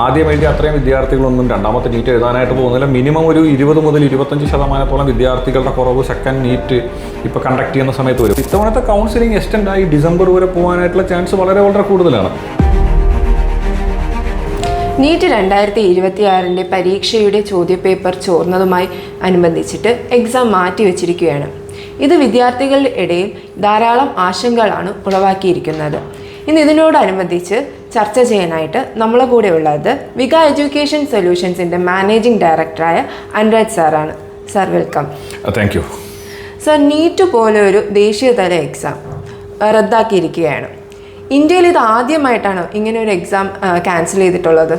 ആദ്യം എഴുതിയ അത്രയും വിദ്യാർത്ഥികളൊന്നും രണ്ടാമത്തെ നീറ്റ് എഴുതാനായിട്ട് പോകുന്നില്ല. മിനിമം ഒരു 20 മുതൽ 25% വിദ്യാർത്ഥികളുടെ കുറവ് സെക്കൻഡ് നീറ്റ് ഇപ്പോൾ കണ്ടക്ട് ചെയ്യുന്ന സമയത്ത് വരും. ഇത്തവണത്തെ കൗൺസിലിംഗ് എക്സ്റ്റെൻഡ് ആയി ഡിസംബർ വരെ പോകാനായിട്ടുള്ള ചാൻസ് വളരെ കൂടുതലാണ്. നീറ്റ് 2026 പരീക്ഷയുടെ ചോദ്യപേപ്പർ ചോർന്നതുമായി അനുബന്ധിച്ചിട്ട് എക്സാം മാറ്റിവെച്ചിരിക്കുകയാണ്. ഇത് വിദ്യാർത്ഥികളുടെ ഇടയിൽ ധാരാളം ആശങ്കകളാണ് ഉളവാക്കിയിരിക്കുന്നത്. ഇന്ന് ഇതിനോടനുബന്ധിച്ച് ചർച്ച ചെയ്യാനായിട്ട് നമ്മളെ കൂടെ ഉള്ളത് വിക എഡ്യൂക്കേഷൻ സൊല്യൂഷൻസിൻ്റെ മാനേജിംഗ് ഡയറക്ടറായ അനുരാജ് സാറാണ്. Sir welcome. Thank you. Sir, NEET പോലെ ഒരു ദേശീയതല എക്സാം റദ്ദാക്കിയിരിക്കുകയാണ്. ഇന്ത്യയിൽ ഇത് ആദ്യമായിട്ടാണ് ഇങ്ങനെ ഒരു എക്സാം ക്യാൻസൽ ചെയ്തിട്ടുള്ളത്?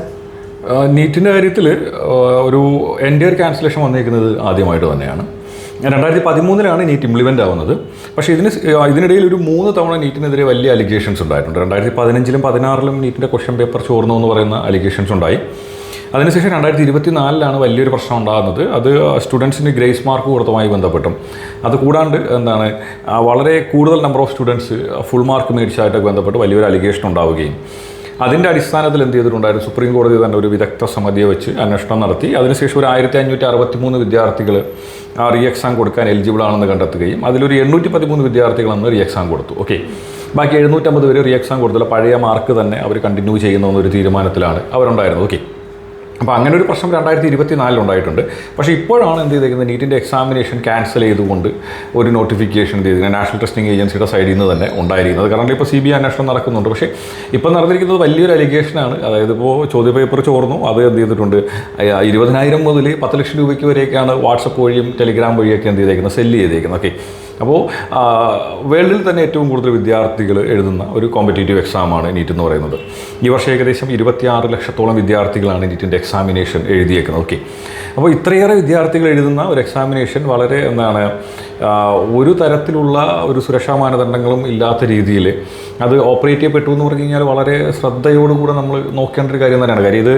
നീറ്റിൻ്റെ കാര്യത്തിൽ ഒരു എൻറ്റയർ ക്യാൻസലേഷൻ വന്നിരിക്കുന്നത് ആദ്യമായിട്ട് തന്നെയാണ്. 2013 നീറ്റ് ഇംപ്ലിമെൻ്റ് ആവുന്നത്. പക്ഷേ ഇതിനിടയിൽ ഒരു 3 തവണ നീറ്റിനെതിരെ വലിയ അലിഗേഷൻസ് ഉണ്ടായിട്ടുണ്ട്. 2015-ലും 2016-ലും നീറ്റിൻ്റെ ക്വസ്റ്റ്യൻ പേപ്പർ ചോർന്നു എന്ന് പറയുന്ന അലിഗേഷൻസ് ഉണ്ടായി. അതിനുശേഷം 2024 വലിയൊരു പ്രശ്നം ഉണ്ടാകുന്നത്. അത് സ്റ്റുഡൻസിന് ഗ്രേസ് മാർക്ക് കൊടുത്തതുമായി ബന്ധപ്പെട്ടും അത് കൂടാണ്ട് വളരെ കൂടുതൽ number of students full mark മേടിച്ചതായിട്ടൊക്കെ ബന്ധപ്പെട്ട് വലിയൊരു അലിഗേഷൻ ഉണ്ടാവുകയും അതിൻ്റെ അടിസ്ഥാനത്തിൽ എന്ത് ചെയ്തിട്ടുണ്ടായിരുന്നു, സുപ്രീം കോടതി തന്നെ ഒരു വിദഗ്ധ സമിതിയെ വെച്ച് അന്വേഷണം നടത്തി. അതിനുശേഷം ഒരു 1563 വിദ്യാർത്ഥികൾ റീ എക്സാം കൊടുക്കാൻ എലിജിബിൾ ആണെന്ന് കണ്ടെത്തുകയും അതിലൊരു 813 വിദ്യാർത്ഥികൾ അന്ന് റീ എക്സാം കൊടുത്തു. ഓക്കെ, ബാക്കി 750 പേര് റീ എക്സാം കൊടുത്തില്ല. പഴയ മാർക്ക് തന്നെ അവർ കണ്ടിന്യൂ ചെയ്യുന്ന ഒരു തീരുമാനത്തിലാണ് അവരുണ്ടായിരുന്നത്. ഓക്കെ, അപ്പോൾ അങ്ങനെ ഒരു പ്രശ്നം 2024 ഉണ്ടായിട്ടുണ്ട്. പക്ഷേ ഇപ്പോഴാണ് എന്ത് ചെയ്തിരിക്കുന്നത്, നീറ്റിൻ്റെ എക്സാമിനേഷൻ ക്യാൻസൽ ചെയ്തുകൊണ്ട് ഒരു നോട്ടിഫിക്കേഷൻ എന്ത് ചെയ്തിരിക്കുന്നത് നാഷണൽ ടെസ്റ്റിംഗ് ഏജൻസിയുടെ സൈഡിൽ നിന്ന് തന്നെ ഉണ്ടായിരിക്കുന്നത്. കാരണം ഇപ്പോൾ CBI അന്വേഷണം നടക്കുന്നുണ്ട്. പക്ഷേ ഇപ്പോൾ നടന്നിരിക്കുന്നത് വലിയൊരു അലിഗേഷനാണ്. അതായത് ഇപ്പോൾ ചോദ്യപേപ്പർ ചോർന്നു, അത് എന്ത് ചെയ്തിട്ടുണ്ട് 20,000 മുതൽ 10 ലക്ഷം രൂപയ്ക്ക് വരെയൊക്കെയാണ് വാട്സപ്പ് വഴിയും ടെലിഗ്രാം വഴിയൊക്കെ എന്ത് ചെയ്തേക്കുന്നത്, സെല്ല് ചെയ്തേക്കുന്നത്. ഓക്കെ, അപ്പോൾ വേൾഡിൽ തന്നെ ഏറ്റവും കൂടുതൽ വിദ്യാർത്ഥികൾ എഴുതുന്ന ഒരു കോമ്പറ്റേറ്റീവ് എക്സാമാണ് നീറ്റ് എന്ന് പറയുന്നത്. ഈ വർഷം ഏകദേശം 26 ലക്ഷത്തോളം വിദ്യാർത്ഥികളാണ് നീറ്റിൻ്റെ എക്സാമിനേഷൻ എഴുതിയേക്കുന്നത്. ഓക്കെ, അപ്പോൾ ഇത്രയേറെ വിദ്യാർത്ഥികൾ എഴുതുന്ന ഒരു എക്സാമിനേഷൻ വളരെ ഒരു തരത്തിലുള്ള ഒരു സുരക്ഷാ മാനദണ്ഡങ്ങളും ഇല്ലാത്ത രീതിയിൽ അത് ഓപ്പറേറ്റ് ചെയ്യപ്പെട്ടു എന്ന് പറഞ്ഞു കഴിഞ്ഞാൽ വളരെ ശ്രദ്ധയോടുകൂടെ നമ്മൾ നോക്കേണ്ട ഒരു കാര്യം തന്നെയാണ്. കാര്യം ഇത്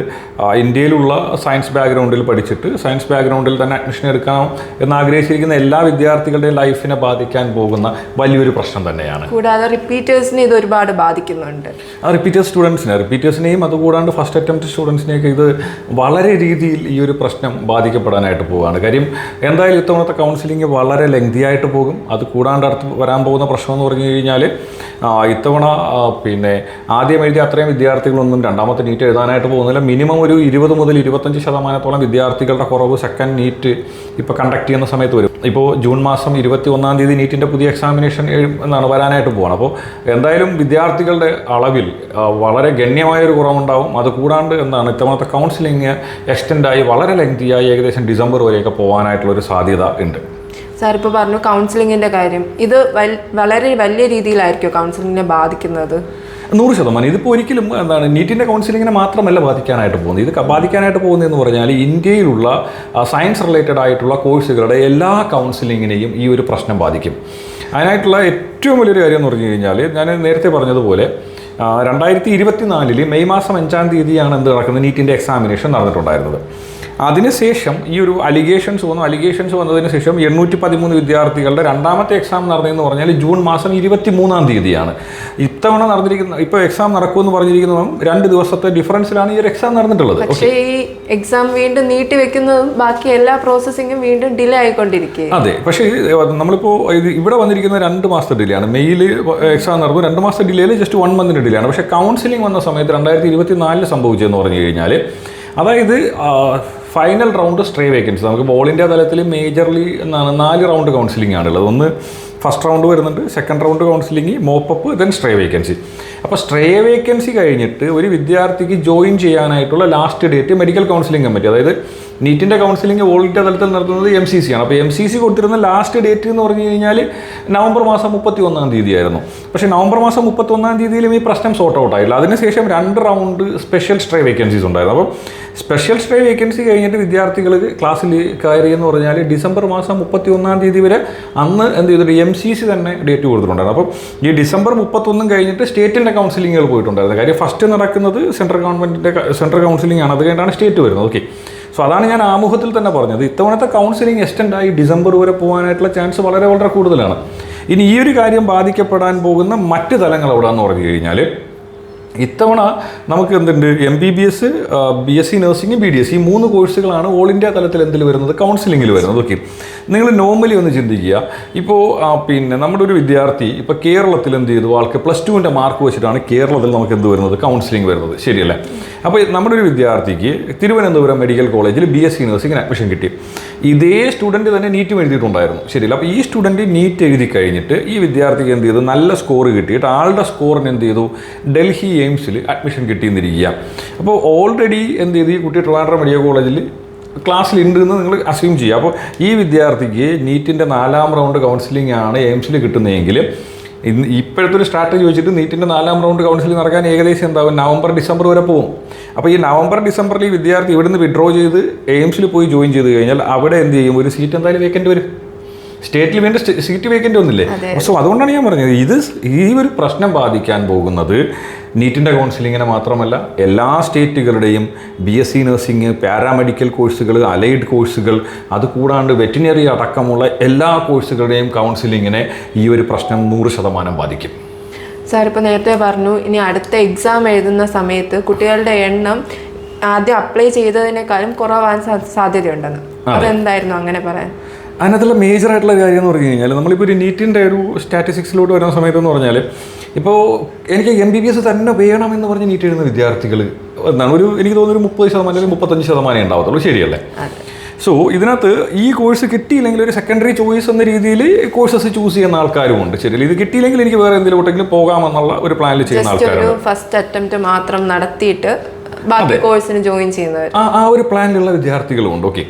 ഇന്ത്യയിലുള്ള സയൻസ് ബാക്ക്ഗ്രൗണ്ടിൽ പഠിച്ചിട്ട് സയൻസ് ബാക്ക്ഗ്രൗണ്ടിൽ തന്നെ അഡ്മിഷൻ എടുക്കണം എന്നാഗ്രഹിച്ചിരിക്കുന്ന എല്ലാ വിദ്യാർത്ഥികളുടെയും ലൈഫിനെ ബാധിക്കാൻ പോകുന്ന വലിയൊരു പ്രശ്നം തന്നെയാണ്. കൂടാതെ റിപ്പീറ്റേഴ്സിനെ ഇത് ഒരുപാട് ബാധിക്കുന്നുണ്ട്. റിപ്പീറ്റേഴ്സിനെയും അതുകൂടാണ്ട് ഫസ്റ്റ് അറ്റംപ്റ്റ് സ്റ്റുഡൻസിനെയൊക്കെ ഇത് വളരെ രീതിയിൽ ഈ ഒരു പ്രശ്നം ബാധിക്കപ്പെടാനായിട്ട് പോവുകയാണ്. കാര്യം എന്തായാലും ഇത്തവണത്തെ കൗൺസിലിംഗ് വളരെ ലെങ്തിയായിട്ട് പോകും. അത് കൂടാണ്ട് അടുത്ത് വരാൻ പോകുന്ന പ്രശ്നം എന്ന് പറഞ്ഞു കഴിഞ്ഞാൽ ഇത്തവണ ആദ്യം എഴുതിയ അത്രയും വിദ്യാർത്ഥികളൊന്നും രണ്ടാമത്തെ നീറ്റ് എഴുതാനായിട്ട് പോകുന്നില്ല. മിനിമം ഒരു 20 മുതൽ 25% വിദ്യാർത്ഥികളുടെ കുറവ് സെക്കൻഡ് നീറ്റ് ഇപ്പോൾ കണ്ടക്ട് ചെയ്യുന്ന സമയത്ത് വരും. ഇപ്പോൾ ജൂൺ മാസം 21 നീറ്റിൻ്റെ പുതിയ എക്സാമിനേഷൻ വരാനായിട്ട് പോകണം. അപ്പോൾ എന്തായാലും വിദ്യാർത്ഥികളുടെ അളവിൽ വളരെ ഗണ്യമായൊരു കുറവുണ്ടാവും. അത് കൂടാണ്ട് ഇത്തവണത്തെ കൗൺസിലിംഗ് എക്സ്റ്റെൻഡായി വളരെ ലെങ്തിയായി ഏകദേശം ഡിസംബർ വരെയൊക്കെ പോകാനായിട്ടുള്ളൊരു സാധ്യത ഉണ്ട്. സാർ ഇപ്പോൾ പറഞ്ഞു കൗൺസിലിങ്ങിൻ്റെ കാര്യം, ഇത് വളരെ വലിയ രീതിയിലായിരിക്കും കൗൺസിലിങ്ങിനെ ബാധിക്കുന്നത്? 100%. ഇതിപ്പോൾ ഒരിക്കലും നീറ്റിൻ്റെ കൗൺസിലിങ്ങിനെ മാത്രമല്ല ബാധിക്കാനായിട്ട് പോകുന്നത്. ഇത് ബാധിക്കാനായിട്ട് പോകുന്നതെന്ന് പറഞ്ഞാൽ ഇന്ത്യയിലുള്ള സയൻസ് റിലേറ്റഡ് ആയിട്ടുള്ള കോഴ്സുകളുടെ എല്ലാ കൗൺസിലിങ്ങിനെയും ഈ ഒരു പ്രശ്നം ബാധിക്കും. അതിനായിട്ടുള്ള ഏറ്റവും വലിയൊരു കാര്യം എന്ന് പറഞ്ഞു കഴിഞ്ഞാൽ ഞാൻ നേരത്തെ പറഞ്ഞതുപോലെ 2024 മെയ് മാസം 5 നടക്കുന്നത് നീറ്റിൻ്റെ എക്സാമിനേഷൻ നടന്നിട്ടുണ്ടായിരുന്നത്. അതിനുശേഷം ഈ ഒരു അലിഗേഷൻസ് വന്നതിന് ശേഷം 813 വിദ്യാർത്ഥികളുടെ രണ്ടാമത്തെ എക്സാം നടന്നതെന്ന് പറഞ്ഞാൽ ജൂൺ മാസം 23 ഇത്തവണ നടന്നിരിക്കുന്ന ഇപ്പോൾ എക്സാം നടക്കുമെന്ന് പറഞ്ഞിരിക്കുന്നതും 2 ദിവസത്തെ ഡിഫറൻസിലാണ് ഈ ഒരു എക്സാം നടന്നിട്ടുള്ളത്. പക്ഷേ ഈ എക്സാം വീണ്ടും നീട്ടി വെക്കുന്നതും ബാക്കി എല്ലാ പ്രോസസ്സിങ്ങും വീണ്ടും ഡിലേ ആയിക്കൊണ്ടിരിക്കുക. അതെ, പക്ഷേ നമ്മളിപ്പോൾ ഇവിടെ വന്നിരിക്കുന്ന 2 മാസത്തെ ഡിലേ ആണ്. മെയ്യിൽ എക്സാം നടക്കും, 2 മാസത്തെ ഡിലേയിൽ ജസ്റ്റ് 1 മന്തിൻ്റെ ഡിലേ ആണ്. പക്ഷേ കൗൺസിലിംഗ് വന്ന സമയത്ത് 2024 സംഭവിച്ചതെന്ന് പറഞ്ഞു കഴിഞ്ഞാൽ അതായത് ഫൈനൽ റൗണ്ട് സ്ട്രേ വേക്കൻസി നമുക്ക് ഓൾ ഇന്ത്യ തലത്തിൽ മേജർലി 4 റൗണ്ട് കൗൺസിലിംഗ് ആണുള്ളത്. ഒന്ന് ഫസ്റ്റ് റൗണ്ട് വരുന്നുണ്ട്, second round counselling, mop-up, then stray vacancy. അപ്പോൾ സ്ട്രേ വേക്കൻസി കഴിഞ്ഞിട്ട് ഒരു വിദ്യാർത്ഥിക്ക് ജോയിൻ ചെയ്യാനായിട്ടുള്ള last date medical counselling committee, അതായത് നീറ്റിൻ്റെ കൗൺസിലിംഗ് ഓൾ ഇന്ത്യ തലത്തിൽ നടത്തുന്നത് MCC ആണ്. അപ്പോൾ MCC കൊടുത്തിരുന്ന ലാസ്റ്റ് ഡേറ്റ് എന്ന് പറഞ്ഞു കഴിഞ്ഞാൽ നവംബർ മാസം 31 ആയിരുന്നു. പക്ഷേ നവംബർ മാസം 31 ഈ പ്രശ്നം സോർട്ട് ഔട്ട് ആയില്ല. അതിനുശേഷം 2 റൗണ്ട് സ്പെഷ്യൽ സ്ട്രേ വേക്കൻസീസ് ഉണ്ടായിരുന്നു. അപ്പം സ്പെഷ്യൽ സ്ട്രേ വേക്കൻസി കഴിഞ്ഞിട്ട് വിദ്യാർത്ഥികൾ ക്ലാസ്സിൽ കയറിയെന്ന് പറഞ്ഞാൽ ഡിസംബർ മാസം 31 വരെ അന്ന് എന്ത് ചെയ്തിട്ട് MCC തന്നെ ഡേറ്റ് കൊടുത്തിട്ടുണ്ടായിരുന്നു. അപ്പം ഈ ഡിസംബർ 31 കഴിഞ്ഞിട്ട് സ്റ്റേറ്റിൻ്റെ കൗൺസിലിങ്ങുകൾ പോയിട്ടുണ്ടായിരുന്നു. കാര്യം ഫസ്റ്റ് നടക്കുന്നത് സെൻട്രൽ കൗൺസിലിംഗ് ആണ്, അത് കഴിഞ്ഞിട്ടാണ് സ്റ്റേറ്റ് വരുന്നത്. ഓക്കെ, സോ അതാണ് ഞാൻ ആമുഖത്തിൽ തന്നെ പറഞ്ഞത്. ഇത്തവണത്തെ കൗൺസിലിംഗ് എക്സ്റ്റെൻഡായി ഡിസംബർ വരെ പോകാനായിട്ടുള്ള ചാൻസ് വളരെ കൂടുതലാണ്. ഇനി ഈ ഒരു കാര്യം ബാധിക്കപ്പെടാൻ പോകുന്ന മറ്റ് തലങ്ങൾ എവിടെയാണെന്ന് പറഞ്ഞു കഴിഞ്ഞാൽ ഇത്തവണ നമുക്ക് എന്തുണ്ട് MBBS, BSc നഴ്സിംഗ്, BDS ഈ 3 കോഴ്സുകളാണ് ഓൾ ഇന്ത്യ തലത്തിൽ എന്തിൽ വരുന്നത്, കൗൺസിലിങ്ങിൽ വരുന്നത്. ഓക്കെ, നിങ്ങൾ നോർമലി ഒന്ന് ചിന്തിക്കുക. ഇപ്പോൾ പിന്നെ നമ്മുടെ ഒരു വിദ്യാർത്ഥി ഇപ്പോൾ കേരളത്തിൽ എന്ത് ചെയ്തു, ആൾക്ക് +2ൻ്റെ മാർക്ക് വെച്ചിട്ടാണ് കേരളത്തിൽ നമുക്ക് എന്ത് വരുന്നത്, കൗൺസിലിംഗ് വരുന്നത്, ശരിയല്ലേ? അപ്പോൾ നമ്മുടെ ഒരു വിദ്യാർത്ഥിക്ക് തിരുവനന്തപുരം മെഡിക്കൽ കോളേജിൽ BSc നഴ്സിംഗിന് അഡ്മിഷൻ കിട്ടി. ഇതേ സ്റ്റുഡൻറ്റ് തന്നെ നീറ്റും എഴുതിയിട്ടുണ്ടായിരുന്നു, ശരിയല്ല? അപ്പോൾ ഈ സ്റ്റുഡൻറ്റ് നീറ്റ് എഴുതി കഴിഞ്ഞിട്ട് ഈ വിദ്യാർത്ഥിക്ക് എന്ത് ചെയ്തു, നല്ല സ്കോർ കിട്ടിയിട്ട് ആളുടെ സ്കോറിന് എന്ത് ചെയ്തു, ഡൽഹി എയിംസിൽ അഡ്മിഷൻ കിട്ടിയെന്നിരിക്കുക. അപ്പോൾ ഓൾറെഡി എന്ത് ചെയ്തു, ഈ കുട്ടി ട്രിവാൻഡ്രം മെഡിക്കൽ കോളേജിൽ ക്ലാസ്സിലുണ്ട് എന്ന് നിങ്ങൾ അസ്യൂം ചെയ്യുക. അപ്പോൾ ഈ വിദ്യാർത്ഥിക്ക് നീറ്റിൻ്റെ 4ാം റൗണ്ട് കൗൺസിലിംഗ് ആണ് എയിംസിൽ കിട്ടുന്നതെങ്കിൽ ഇപ്പോഴത്തെ ഒരു സ്ട്രാറ്റജി വെച്ചിട്ട് നീറ്റിൻ്റെ 4ാം റൗണ്ട് കൗൺസിലിംഗ് നടക്കാൻ ഏകദേശം എന്താവും, നവംബർ ഡിസംബർ വരെ പോകും. അപ്പോൾ ഈ നവംബർ ഡിസംബറിൽ ഈ വിദ്യാർത്ഥി ഇവിടുന്ന് വിഡ്രോ ചെയ്ത് എയിംസിൽ പോയി ജോയിൻ ചെയ്ത് കഴിഞ്ഞാൽ അവിടെ എന്ത് ചെയ്യും, ഒരു സീറ്റ് എന്തായാലും വേക്കൻറ്റ് വരും. സ്റ്റേറ്റിൽ വേണ്ട സീറ്റ് വേക്കൻറ്റ് ഒന്നില്ലേ? സോ അതുകൊണ്ടാണ് ഞാൻ പറഞ്ഞത്, ഈ ഒരു പ്രശ്നം ബാധിക്കാൻ പോകുന്നത് നീറ്റിൻ്റെ കൗൺസിലിങ്ങിനെ മാത്രമല്ല, എല്ലാ സ്റ്റേറ്റുകളുടെയും BSc നഴ്സിംഗ്, പാരാമെഡിക്കൽ കോഴ്സുകൾ, അലൈഡ് കോഴ്സുകൾ, അതുകൂടാണ്ട് വെറ്റിനറി അടക്കമുള്ള എല്ലാ കോഴ്സുകളുടെയും കൗൺസിലിങ്ങിനെ ഈ ഒരു പ്രശ്നം 100% ബാധിക്കും. സാർ ഇപ്പോൾ നേരത്തെ പറഞ്ഞു, ഇനി അടുത്ത എക്സാം എഴുതുന്ന സമയത്ത് കുട്ടികളുടെ എണ്ണം ആദ്യം അപ്ലൈ ചെയ്തതിനേക്കാളും കുറവാൻ സാധ്യതയുണ്ടെന്ന്. അതെന്തായിരുന്നു അങ്ങനെ പറയാൻ? അതിനകത്തുള്ള മേജറായിട്ടുള്ള കാര്യം എന്ന് പറഞ്ഞു കഴിഞ്ഞാൽ, നമ്മളിപ്പോൾ ഒരു നീറ്റിൻ്റെ ഒരു സ്റ്റാറ്റിസ്റ്റിക്സിലോട്ട് വരുന്ന സമയത്തെന്ന് പറഞ്ഞാൽ, ഇപ്പോൾ എനിക്ക് MBBS തന്നെ വേണമെന്ന് പറഞ്ഞ് നീറ്റ് എഴുതുന്ന വിദ്യാർത്ഥികൾ എന്താണ്, എനിക്ക് തോന്നുന്നു ഒരു 30% അല്ലെങ്കിൽ 35% ഉണ്ടാവത്തുള്ളൂ, ശരിയല്ലേ? സോ ഇതിനകത്ത് ഈ കോഴ്സ് കിട്ടിയില്ലെങ്കിൽ ഒരു സെക്കൻഡറി ചോയ്സ് എന്ന രീതിയിൽ കോഴ്സസ് ചൂസ് ചെയ്യുന്ന ആൾക്കാരും ഉണ്ട്, ശരിയല്ലേ? ഇത് കിട്ടിയില്ലെങ്കിൽ എനിക്ക് വേറെ എന്തെങ്കിലും പോകാമെന്നുള്ള ഒരു പ്ലാനിൽ ചെയ്യുന്ന ആൾക്കാരുണ്ട്. ഫസ്റ്റ് അറ്റംപ്റ്റ് മാത്രം നടത്തിയിട്ട് ബാക്കി കോഴ്സിന് ജോയിൻ ചെയ്യുന്നവർ, ആ ഒരു പ്ലാനിലുള്ള വിദ്യാർത്ഥികളും ഉണ്ട്. ഓക്കെ,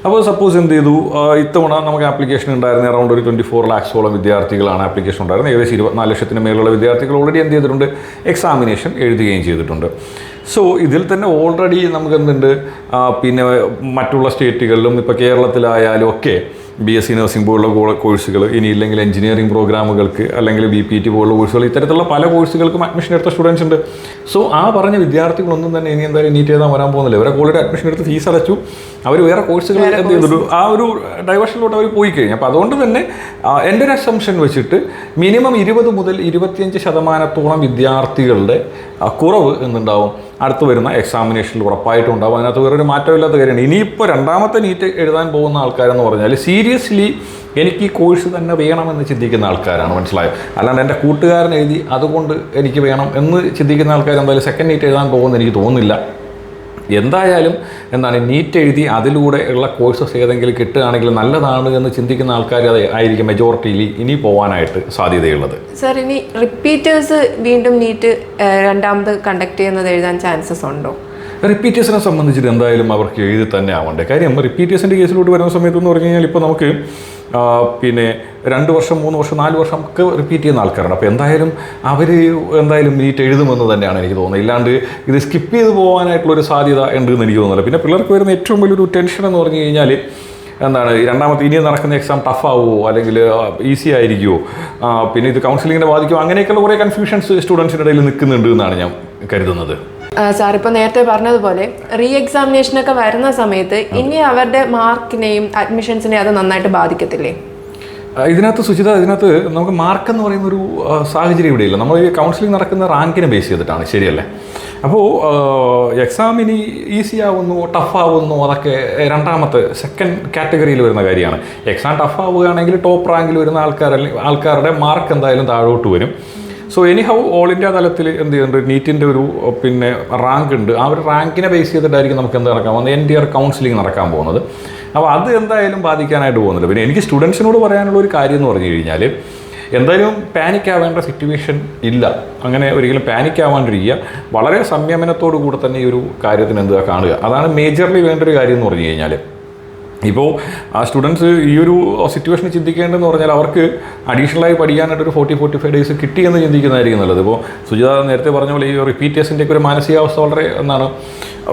അപ്പോൾ സപ്പോസ് എന്ത് ചെയ്തു, ഇത്തവണ നമുക്ക് ആപ്ലിക്കേഷൻ ഉണ്ടായിരുന്ന അറൗണ്ട് ഒരു 24 lakhs വിദ്യാർത്ഥികളാണ് ആപ്ലിക്കേഷൻ ഉണ്ടായിരുന്നത്. ഏകദേശം 24 ലക്ഷത്തിന് മേലുള്ള വിദ്യാർത്ഥികൾ ഓൾറെഡി എന്ത് ചെയ്തിട്ടുണ്ട്, എക്സാമിനേഷൻ എഴുതുകയും ചെയ്തിട്ടുണ്ട്. സോ ഇതിൽ തന്നെ ഓൾറെഡി നമുക്ക് എന്തുണ്ട്, പിന്നെ മറ്റുള്ള സ്റ്റേറ്റുകളിലും ഇപ്പോൾ കേരളത്തിലായാലും ഒക്കെ BSc നഴ്സിംഗ് പോലുള്ള കോഴ്സുകൾ, ഇനിയില്ലെങ്കിൽ എഞ്ചിനീയറിംഗ് പ്രോഗ്രാമുകൾക്ക് അല്ലെങ്കിൽ BPT പോലുള്ള കോഴ്സുകൾ, ഇത്തരത്തിലുള്ള പല കോഴ്സുകൾക്കും അഡ്മിഷൻ എടുത്ത സ്റ്റുഡൻസ് ഉണ്ട്. സോ ആ പറഞ്ഞ വിദ്യാർത്ഥികളൊന്നും തന്നെ ഇനി എന്തായാലും നീറ്റ് എഴുതാൻ വരാൻ പോകുന്നില്ല. ഇവരെ ഓൾറെഡി അഡ്മിഷൻ എടുത്ത് ഫീസ് അടച്ചു, അവർ വേറെ കോഴ്സുകൾ എന്ത് ചെയ്തിട്ടു, ആ ഒരു ഡൈവേർഷനിലോട്ട് അവർ പോയി കഴിഞ്ഞു. അപ്പോൾ അതുകൊണ്ട് തന്നെ എൻ്റെ ഒരു അസംഷൻ വെച്ചിട്ട് മിനിമം 20 മുതൽ 25% വിദ്യാർത്ഥികളുടെ കുറവ് എന്നുണ്ടാവും അടുത്ത് വരുന്ന എക്സാമിനേഷനിൽ ഉറപ്പായിട്ടും ഉണ്ടാവും. അതിനകത്ത് വേറൊരു മാറ്റമില്ലാത്ത കാര്യമാണ്. ഇനിയിപ്പോൾ രണ്ടാമത്തെ നീറ്റ് എഴുതാൻ പോകുന്ന ആൾക്കാരെന്ന് പറഞ്ഞാൽ സീരിയസ്ലി എനിക്ക് ഈ കോഴ്സ് തന്നെ വേണമെന്ന് ചിന്തിക്കുന്ന ആൾക്കാരാണ്, മനസ്സിലായോ? അല്ലാണ്ട് എൻ്റെ കൂട്ടുകാരൻ എഴുതി അതുകൊണ്ട് എനിക്ക് വേണം എന്ന് ചിന്തിക്കുന്ന ആൾക്കാർ എന്തായാലും സെക്കൻഡ് നീറ്റ് എഴുതാൻ പോകുമെന്ന് എനിക്ക് തോന്നുന്നില്ല. എന്തായാലും നീറ്റ് എഴുതി അതിലൂടെ ഉള്ള കോഴ്സസ് ഏതെങ്കിലും കിട്ടുകയാണെങ്കിൽ നല്ലതാണ് എന്ന് ചിന്തിക്കുന്ന ആൾക്കാർ ആയിരിക്കും മെജോറിറ്റിയിൽ ഇനി പോകാനായിട്ട് സാധ്യതയുള്ളത്. സാർ, ഇനി റിപ്പീറ്റേഴ്സ് വീണ്ടും നീറ്റ് രണ്ടാമത് കണ്ടക്ട് ചെയ്യുന്നത് എഴുതാൻ ചാൻസസ് ഉണ്ടോ? റിപ്പീറ്റേഴ്സിനെ സംബന്ധിച്ചിട്ട് എന്തായാലും അവർക്ക് എഴുതി തന്നെ ആവണ്ടേ. കാര്യം റിപ്പീറ്റേഴ്സിൻ്റെ കേസിലോട്ട് വരുന്ന സമയത്തെന്ന് പറഞ്ഞു കഴിഞ്ഞാൽ ഇപ്പോൾ നമുക്ക് പിന്നെ 2 വർഷം 3 വർഷം 4 വർഷം ഒക്കെ റിപ്പീറ്റ് ചെയ്യുന്ന ആൾക്കാരാണ്. അപ്പോൾ എന്തായാലും അവർ നീറ്റ് എഴുതുമെന്ന് തന്നെയാണ് എനിക്ക് തോന്നുന്നത്. ഇല്ലാണ്ട് ഇത് സ്കിപ്പ് ചെയ്ത് പോകാനായിട്ടുള്ളൊരു സാധ്യത ഉണ്ടെന്ന് എനിക്ക് തോന്നുന്നില്ല. പിന്നെ പിള്ളേർക്ക് വരുന്ന ഏറ്റവും വലിയൊരു ടെൻഷൻ എന്ന് പറഞ്ഞു കഴിഞ്ഞാൽ രണ്ടാമത്തെ ഇനി നടക്കുന്ന എക്സാം ടഫ് ആവുമോ അല്ലെങ്കിൽ ഈസി ആയിരിക്കുമോ, പിന്നെ ഇത് കൗൺസിലിങ്ങിനെ ബാധിക്കുമോ, അങ്ങനെയൊക്കെയുള്ള കുറേ കൺഫ്യൂഷൻസ് സ്റ്റുഡൻസിൻ്റെ ഇടയിൽ നിൽക്കുന്നുണ്ട് എന്നാണ് ഞാൻ കരുതുന്നത്. സാർ, ഇപ്പോൾ നേരത്തെ പറഞ്ഞതുപോലെ റീ എക്സാമിനേഷനൊക്കെ വരുന്ന സമയത്ത് ഇനി അവരുടെ മാർക്കിനെയും അഡ്മിഷൻസിനെയും അത് നന്നായിട്ട് ബാധിക്കത്തില്ലേ? ഇതിനകത്ത് നമുക്ക് മാർക്ക് എന്ന് പറയുന്ന ഒരു സാഹചര്യം ഇവിടെയില്ല. നമ്മൾ ഈ കൗൺസിലിംഗ് നടക്കുന്ന റാങ്കിനെ ബേസ് ചെയ്തിട്ടാണ്, ശരിയല്ലേ? അപ്പോൾ എക്സാമിന് ഈസി ആവുന്നു ടഫ് ആവുന്നു അതൊക്കെ രണ്ടാമത്തെ സെക്കൻഡ് കാറ്റഗറിയിൽ വരുന്ന കാര്യമാണ്. എക്സാം ടഫ് ആവുകയാണെങ്കിൽ ടോപ്പ് റാങ്കിൽ വരുന്ന ആൾക്കാരുടെ മാർക്ക് എന്തായാലും താഴോട്ട് വരും. സോ എനിഹൗ ഓൾ ഇന്ത്യ തലത്തിൽ എന്ത് ചെയ്യുന്നുണ്ട്, നീറ്റിൻ്റെ ഒരു പിന്നെ റാങ്ക് ഉണ്ട്. ആ ഒരു റാങ്കിനെ ബേസ് ചെയ്തിട്ടായിരിക്കും നമുക്ക് എന്ത് നടക്കാൻ പോകുന്നത്, എൻറ്റയർ കൗൺസിലിംഗ് നടക്കാൻ പോകുന്നത്. അപ്പോൾ അത് എന്തായാലും ബാധിക്കാനായിട്ട് പോകുന്നില്ല. പിന്നെ എനിക്ക് സ്റ്റുഡൻസിനോട് പറയാനുള്ള ഒരു കാര്യം എന്ന് പറഞ്ഞു കഴിഞ്ഞാൽ എന്തായാലും പാനിക് ആവേണ്ട സിറ്റുവേഷൻ ഇല്ല. അങ്ങനെ ഒരിക്കലും പാനിക് ആവാണ്ടിരിക്കുക. വളരെ സംയമനത്തോടു കൂടെ തന്നെ ഈ ഒരു കാര്യത്തിന് എന്തുക കാണുക. അതാണ് മേജർലി വേണ്ട ഒരു കാര്യം എന്ന് പറഞ്ഞു കഴിഞ്ഞാൽ. ഇപ്പോൾ ആ സ്റ്റുഡൻസ് ഈ ഒരു സിറ്റുവേഷനിൽ ചിന്തിക്കേണ്ടതെന്ന് പറഞ്ഞാൽ അവർക്ക് അഡീഷണലായി പഠിക്കാനായിട്ടൊരു 40-45 ഡേയ്സ് കിട്ടിയെന്ന് ചിന്തിക്കുന്നതായിരിക്കും നല്ലത്. ഇപ്പോൾ സുജിത നേരത്തെ പറഞ്ഞ പോലെ ഈ റിപ്പീറ്റേഴ്സിൻ്റെയൊക്കെ ഒരു മാനസികാവസ്ഥ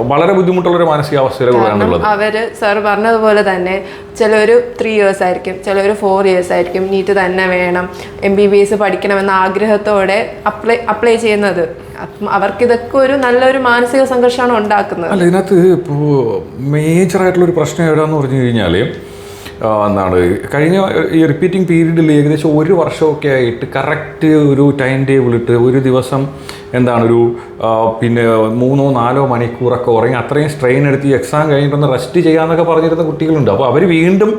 വളരെ ബുദ്ധിമുട്ടുള്ളൊരു മാനസികാവസ്ഥയിലൂടെയാണുള്ളത്. അവർ സാർ പറഞ്ഞതുപോലെ തന്നെ ചിലർ 3 years ആയിരിക്കും, ചിലർ 4 years ആയിരിക്കും നീറ്റ് തന്നെ വേണം, MBBS പഠിക്കണമെന്ന ആഗ്രഹത്തോടെ അപ്ലൈ ചെയ്യുന്നത്. അവർക്കിതൊക്കെ ഒരു നല്ലൊരു മാനസിക സംഘർഷമാണ് ഉണ്ടാക്കുന്നത്. അല്ല, ഇതിനകത്ത് ഇപ്പോൾ മേജറായിട്ടുള്ളൊരു പ്രശ്നം എവിടെയാണെന്ന് പറഞ്ഞു കഴിഞ്ഞാൽ കഴിഞ്ഞ ഈ റിപ്പീറ്റിംഗ് പീരീഡിൽ ഏകദേശം 1 വർഷമൊക്കെ ആയിട്ട് കറക്റ്റ് ഒരു ടൈം ടേബിൾ ഇട്ട് ഒരു ദിവസം എന്താണ് ഒരു പിന്നെ 3-4 മണിക്കൂറൊക്കെ ഉറങ്ങി അത്രയും സ്ട്രെയിൻ എടുത്ത് ഈ എക്സാം കഴിഞ്ഞിട്ടൊന്ന് റെസ്റ്റ് ചെയ്യാമെന്നൊക്കെ പറഞ്ഞിരുന്ന കുട്ടികളുണ്ട്. അപ്പോൾ അവർ വീണ്ടും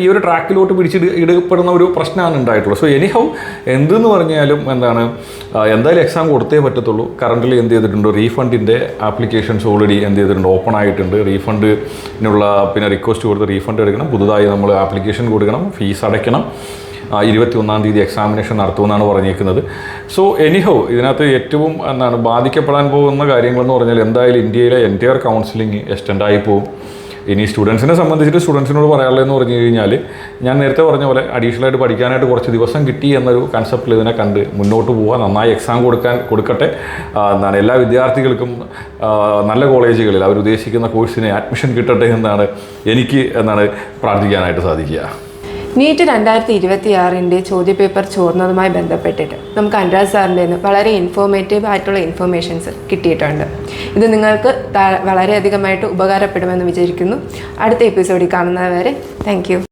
ഈ ഒരു ട്രാക്കിലോട്ട് ഇടപ്പെടുന്ന ഒരു പ്രശ്നമാണ് ഉണ്ടായിട്ടുള്ളത്. സോ എനിഹൗ എന്തെന്ന് പറഞ്ഞാലും എന്തായാലും എക്സാം കൊടുത്തേ പറ്റത്തുള്ളൂ. കറൻ്റിൽ എന്ത് ചെയ്തിട്ടുണ്ട്, റീഫണ്ടിൻ്റെ ആപ്ലിക്കേഷൻസ് ഓൾറെഡി എന്ത് ചെയ്തിട്ടുണ്ട്, ഓപ്പൺ ആയിട്ടുണ്ട്. റീഫണ്ടിനുള്ള പിന്നെ റിക്വസ്റ്റ് കൊടുത്ത് റീഫണ്ട് എടുക്കണം, പുതുതായി നമ്മൾ ആപ്ലിക്കേഷൻ കൊടുക്കണം, ഫീസ് അടയ്ക്കണം. 21-ാം തീയതി എക്സാമിനേഷൻ നടത്തുമെന്നാണ് പറഞ്ഞിരിക്കുന്നത്. സോ എനിഹോ ഇതിനകത്ത് ഏറ്റവും ബാധിക്കപ്പെടാൻ പോകുന്ന കാര്യങ്ങളെന്ന് പറഞ്ഞാൽ എന്തായാലും ഇന്ത്യയിലെ എൻറ്റയർ കൗൺസിലിംഗ് എക്സ്റ്റെൻഡായി പോകും. ഇനി സ്റ്റുഡൻസിനെ സംബന്ധിച്ചിട്ട് സ്റ്റുഡൻസിനോട് പറയാനുള്ളതെന്ന് പറഞ്ഞു കഴിഞ്ഞാൽ, ഞാൻ നേരത്തെ പറഞ്ഞ പോലെ അഡീഷണലായിട്ട് പഠിക്കാനായിട്ട് കുറച്ച് ദിവസം കിട്ടി എന്നൊരു കൺസെപ്റ്റിൽ ഇതിനെ കണ്ട് മുന്നോട്ട് പോവുക, നന്നായി എക്സാം കൊടുക്കട്ടെ. എല്ലാ വിദ്യാർത്ഥികൾക്കും നല്ല കോളേജുകളിൽ അവരുദ്ദേശിക്കുന്ന കോഴ്സിന് അഡ്മിഷൻ കിട്ടട്ടെ എന്നാണ് എനിക്ക് പ്രാർത്ഥിക്കാനായിട്ട് സാധിക്കുക. നീറ്റ് 2026 ചോദ്യപേപ്പർ ചോർന്നതുമായി ബന്ധപ്പെട്ടിട്ട് നമുക്ക് അനുരാഗ് സാറിൻ്റെ നിന്ന് വളരെ ഇൻഫോർമേറ്റീവ് ആയിട്ടുള്ള ഇൻഫർമേഷൻസ് കിട്ടിയിട്ടുണ്ട്. ഇത് നിങ്ങൾക്ക് വളരെയധികമായിട്ട് ഉപകാരപ്പെടുമെന്ന് വിചാരിക്കുന്നു. അടുത്ത എപ്പിസോഡിൽ കാണുന്നവരെ താങ്ക് യു.